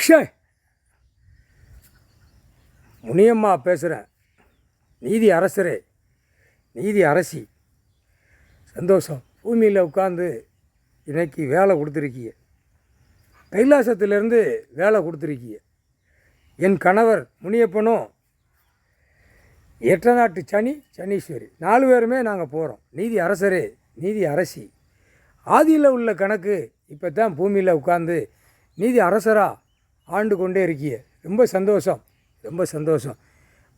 ஷே முனியம்மா பேசுகிறேன். நீதி அரசரே, நீதி அரசி, சந்தோஷம். பூமியில் உட்காந்து இன்னைக்கு வேலை கொடுத்துருக்கீங்க, கைலாசத்திலேருந்து வேலை கொடுத்துருக்கீங்க. என் கணவர் முனியப்பனும் எட்ட நாட்டு சனீஸ்வரி 4 பேருமே நாங்கள் போகிறோம். நீதி அரசரே, நீதி அரசி, ஆதியில் உள்ள கணக்கு இப்போ தான் பூமியில் உட்காந்து நீதி அரசராக ஆண்டு கொண்டே இருக்கிய. ரொம்ப சந்தோஷம், ரொம்ப சந்தோஷம்.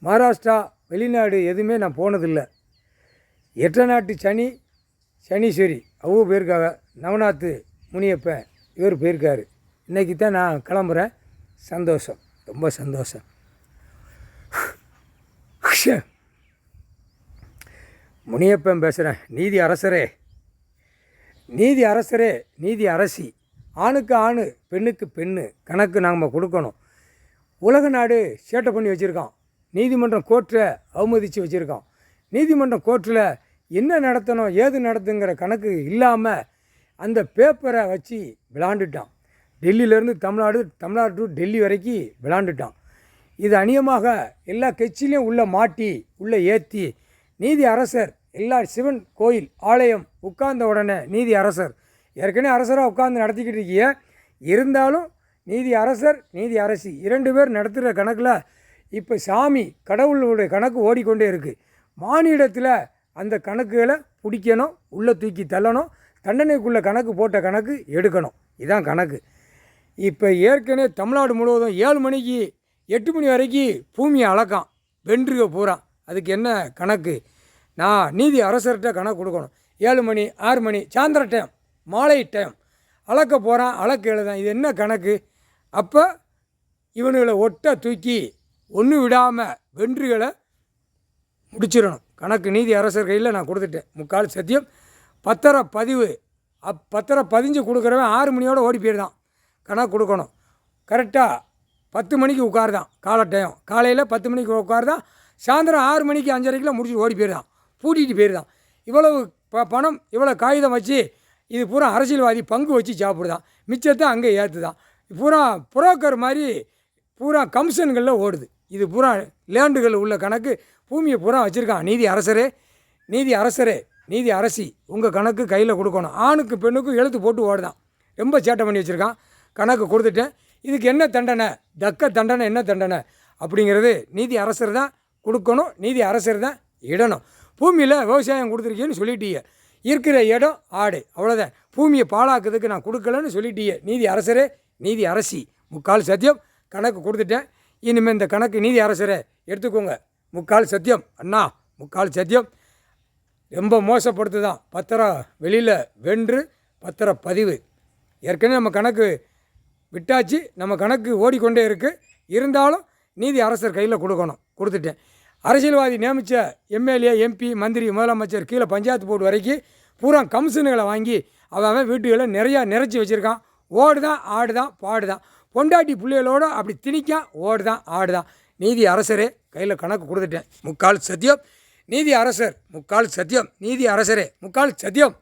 மகாராஷ்டிரா, வெளிநாடு எதுவுமே நான் போனதில்லை. எட்ட நாட்டு சனீஸ்வரி அவங்க போயிருக்காங்க. நவநாத் முனியப்பன் இவர் போயிருக்காரு. இன்றைக்கி தான் நான் கிளம்புறேன். சந்தோஷம், ரொம்ப சந்தோஷம். முனியப்பன் பேசுகிறேன். நீதி அரசரே, நீதி அரசரே, நீதி அரசி, ஆணுக்கு ஆணு, பெண்ணுக்கு பெண்ணு கணக்கு நாம் கொடுக்கணும். உலக நாடு சேட்டை பண்ணி வச்சுருக்கான். நீதிமன்றம் கோர்ட்டை அவமதித்து வச்சுருக்கான். நீதிமன்றம் கோர்ட்டில் என்ன நடத்தணும் ஏது நடத்துங்கிற கணக்கு இல்லாமல் அந்த பேப்பரை வச்சு விளாண்டுட்டான். டெல்லியிலேருந்து தமிழ்நாடு டு டெல்லி வரைக்கும் விளாண்டுட்டான். இது அநியமாக எல்லா கட்சியிலையும் உள்ளே மாட்டி உள்ளே ஏற்றி நீதி அரசர் எல்லா சிவன் கோயில் ஆலயம் உட்கார்ந்த உடனே நீதி அரசர் ஏற்கனவே அரசராக உட்கார்ந்து நடத்திக்கிட்டு இருக்கிய, இருந்தாலும் நீதி அரசர் நீதி அரசி 2 பேர் நடத்துகிற கணக்கில் இப்போ சாமி கடவுளுடைய கணக்கு ஓடிக்கொண்டே இருக்குது. மானிடத்தில் அந்த கணக்குகளை பிடிக்கணும், உள்ளே தூக்கி தள்ளணும், தண்டனைக்குள்ளே கணக்கு போட்ட கணக்கு எடுக்கணும். இதுதான் கணக்கு. இப்போ ஏற்கனவே தமிழ்நாடு முழுவதும் 7 மணிக்கு 8 மணி வரைக்கும் பூமியை அளக்கான் வென்றுக பூரா. அதுக்கு என்ன கணக்கு? நான் நீதி அரசர்கிட்ட கணக்கு கொடுக்கணும். 7 மணி 6 மணி சாயந்தர டைம், மாலை டைம் அளக்க போகிறான், அளக்க எழுதான். இது என்ன கணக்கு? அப்போ இவனுகளை ஒட்ட தூக்கி ஒன்று விடாமல் வென்றுகளை முடிச்சிடணும். கணக்கு நீதி அரசர் கையில் நான் கொடுத்துட்டேன். 3/4 சத்தியம். பத்திர பதிவு பத்திரம் பதிஞ்சு கொடுக்குறவன் 6 மணியோடு ஓடி போயிடுதான். கணக்கு கொடுக்கணும். கரெக்டாக 10 மணிக்கு உட்காருதான் காலை டைம். காலையில் 10 மணிக்கு உட்காருதான். சாயந்தரம் 6 மணிக்கு 5:30 முடிச்சு ஓடி போயிடுதான், பூட்டிகிட்டு போயிடுதான். இவ்வளவு பணம் இவ்வளோ காகிதம் வச்சு இது பூரா அரசியல்வாதி பங்கு வச்சு சாப்பிடுதான். மிச்சத்தை அங்கே ஏற்றுதான். பூரா புரோக்கர் மாதிரி பூரா கமிஷன்களில் ஓடுது. இது பூரா லேண்டுகள் உள்ள கணக்கு பூமியை பூரா வச்சுருக்கான். நீதி அரசரே, நீதி அரசரே, நீதி அரசி, உங்கள் கணக்கு கையில் கொடுக்கணும். ஆணுக்கு பெண்ணுக்கும் எழுத்து போட்டு ஓடுதான். ரொம்ப சேட்டை பண்ணி வச்சுருக்கான். கணக்கு கொடுத்துட்டேன். இதுக்கு என்ன தண்டனை, தக்க தண்டனை, என்ன தண்டனை அப்படிங்கிறது நீதி அரசர் தான் கொடுக்கணும், நீதி அரசர் தான் இடணும். பூமியில் விவசாயம் கொடுத்துருக்கேன்னு சொல்லிட்டீங்க. இருக்கிற இடம் ஆடு, அவ்வளோதான். பூமியை பாழாக்குறதுக்கு நான் கொடுக்கலன்னு சொல்லிட்டீங்க. நீதி அரசரே, நீதி அரசி, 3/4 சத்தியம். கணக்கு கொடுத்துட்டேன். இனிமேல் இந்த கணக்கு நீதி அரசரை எடுத்துக்கோங்க. 3/4 சத்தியம் அண்ணா, 3/4 சத்தியம். ரொம்ப மோசப்படுத்து தான். பத்திரம் வெளியில் வென்று பத்திர பதிவு ஏற்கனவே நம்ம கணக்கு விட்டாச்சு. நம்ம கணக்கு ஓடிக்கொண்டே இருக்குது. இருந்தாலும் நீதி அரசர் கையில் கொடுக்கணும். கொடுத்துட்டேன். அரசியல்வாதி நியமித்த எம்எல்ஏ, எம்பி, மந்திரி, முதலமைச்சர் கீழே பஞ்சாயத்து போர்டு வரைக்கும் பூரா கமிஷனுகளை வாங்கி அவன் வீட்டுகளை நிறைச்சி வச்சுருக்கான். ஓடுதான், ஆடுதான், பாடுதான். பொண்டாட்டி பிள்ளைகளோடு அப்படி திணிக்கான். ஓடுதான், ஆடுதான். நீதி அரசரே கையில் கணக்கு கொடுத்துட்டேன். 3/4 சத்தியம். நீதி அரசர் 3/4 சத்தியம். நீதி அரசரே 3/4 சத்தியம்.